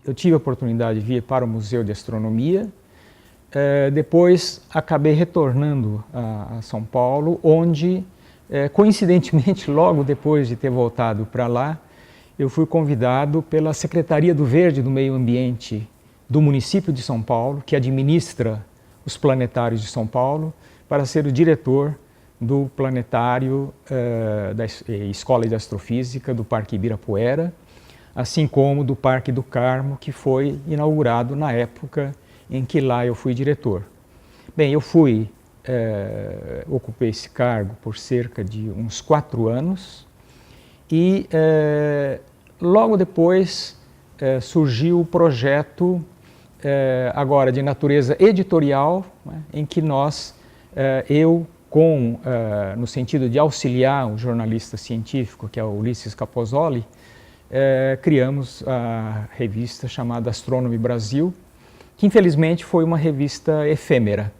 Eu tive a oportunidade de vir para o Museu de Astronomia, depois acabei retornando a São Paulo, onde, coincidentemente, logo depois de ter voltado para lá, eu fui convidado pela Secretaria do Verde e do Meio Ambiente do município de São Paulo, que administra os planetários de São Paulo, para ser o diretor do planetário da Escola de Astrofísica do Parque Ibirapuera, assim como do Parque do Carmo, que foi inaugurado na época em que lá eu fui diretor. Bem, eu ocupei esse cargo por cerca de uns 4 anos e logo depois surgiu o projeto agora de natureza editorial, né, em que no sentido de auxiliar o jornalista científico, que é o Ulisses Capozoli, criamos a revista chamada Astronomy Brasil, que infelizmente foi uma revista efêmera,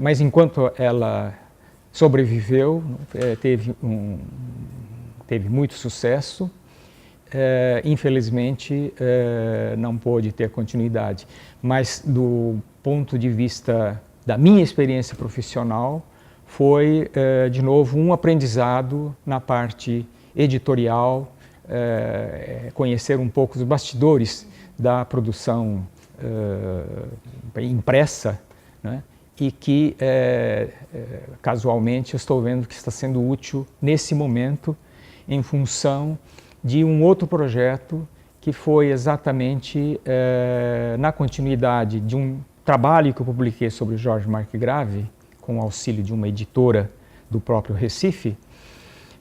mas enquanto ela sobreviveu, teve muito sucesso, infelizmente não pôde ter continuidade. Mas do ponto de vista da minha experiência profissional, foi de novo um aprendizado na parte editorial, conhecer um pouco os bastidores da produção impressa, né? E que casualmente eu estou vendo que está sendo útil nesse momento em função de um outro projeto que foi exatamente na continuidade de um trabalho que eu publiquei sobre o Jorge Marcgrave, com o auxílio de uma editora do próprio Recife.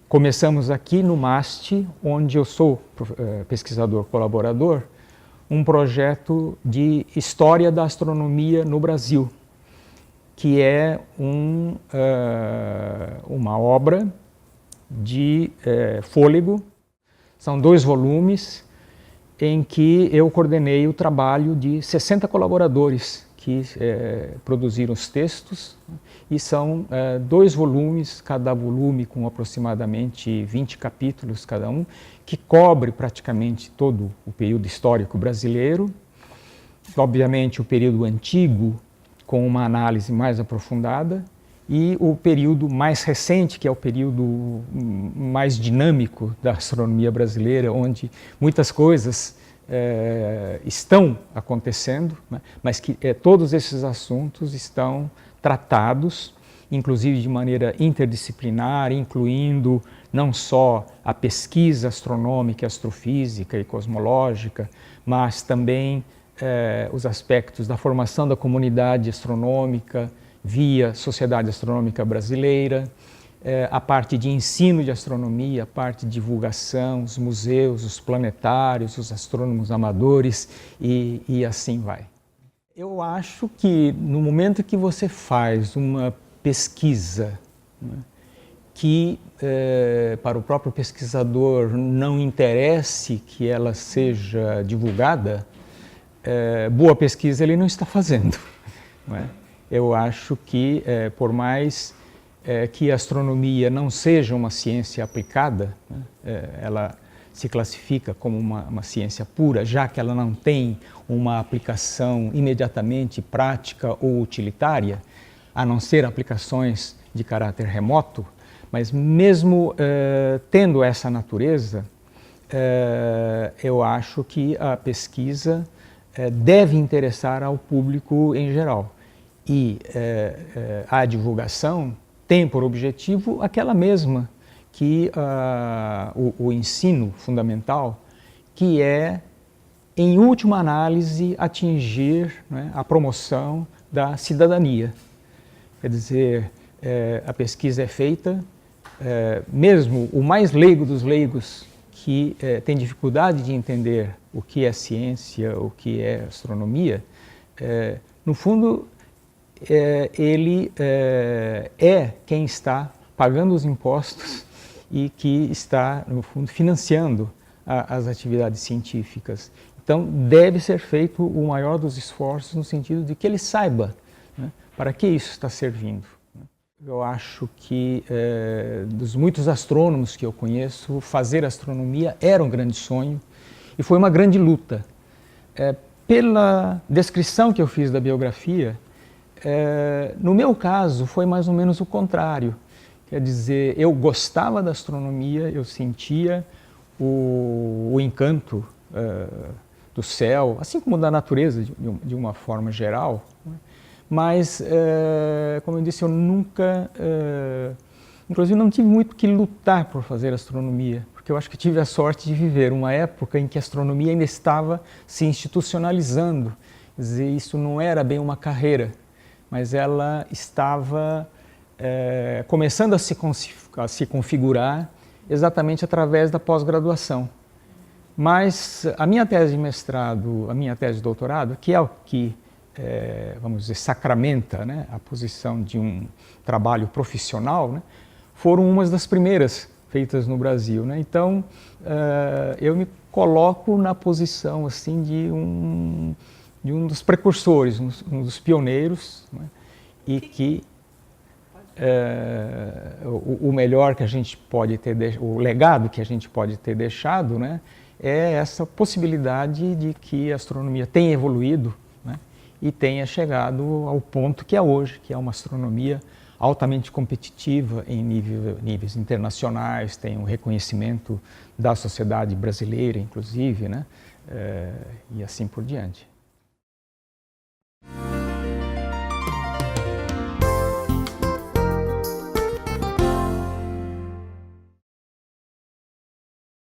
Começamos aqui no MAST, onde eu sou pesquisador colaborador, um projeto de história da astronomia no Brasil, que é uma obra de fôlego. São 2 volumes em que eu coordenei o trabalho de 60 colaboradores que produziram os textos, e são 2 volumes, cada volume com aproximadamente 20 capítulos cada um, que cobre praticamente todo o período histórico brasileiro, obviamente o período antigo com uma análise mais aprofundada, e o período mais recente, que é o período mais dinâmico da astronomia brasileira, onde muitas coisas estão acontecendo, né? Mas que todos esses assuntos estão tratados, inclusive de maneira interdisciplinar, incluindo não só a pesquisa astronômica, astrofísica e cosmológica, mas também os aspectos da formação da comunidade astronômica via Sociedade Astronômica Brasileira, a parte de ensino de astronomia, a parte de divulgação, os museus, os planetários, os astrônomos amadores e assim vai. Eu acho que no momento que você faz uma pesquisa, né, que para o próprio pesquisador não interesse que ela seja divulgada, boa pesquisa ele não está fazendo, não é? Eu acho que, por mais que a astronomia não seja uma ciência aplicada, né, ela se classifica como uma ciência pura, já que ela não tem uma aplicação imediatamente prática ou utilitária, a não ser aplicações de caráter remoto, mas mesmo tendo essa natureza, eu acho que a pesquisa deve interessar ao público em geral. E a divulgação tem por objetivo aquela mesma que o ensino fundamental, que é, em última análise, atingir, né, a promoção da cidadania. Quer dizer, a pesquisa é feita, mesmo o mais leigo dos leigos, que tem dificuldade de entender o que é ciência, o que é astronomia, no fundo, ele é quem está pagando os impostos e que está, no fundo, financiando as atividades científicas. Então, deve ser feito o maior dos esforços no sentido de que ele saiba, né, para que isso está servindo. Eu acho que, dos muitos astrônomos que eu conheço, fazer astronomia era um grande sonho E foi uma grande luta. Pela descrição que eu fiz da biografia, no meu caso foi mais ou menos o contrário. Quer dizer, eu gostava da astronomia, eu sentia o encanto do céu, assim como da natureza de uma forma geral, né? Mas, como eu disse, eu nunca, inclusive não tive muito que lutar por fazer astronomia, porque eu acho que tive a sorte de viver uma época em que a astronomia ainda estava se institucionalizando. Quer dizer, isso não era bem uma carreira, mas ela estava começando a se configurar exatamente através da pós-graduação. Mas a minha tese de mestrado, a minha tese de doutorado, que é o que, vamos dizer, sacramenta, né, a posição de um trabalho profissional, né, foram umas das primeiras feitas no Brasil, né? Então, eu me coloco na posição assim de um dos precursores, um dos pioneiros, né? E que o melhor que a gente pode ter, o legado que a gente pode ter deixado, né, é essa possibilidade de que a astronomia tenha evoluído, né, e tenha chegado ao ponto que é hoje, que é uma astronomia altamente competitiva em níveis internacionais, tem um reconhecimento da sociedade brasileira, inclusive, né, e assim por diante.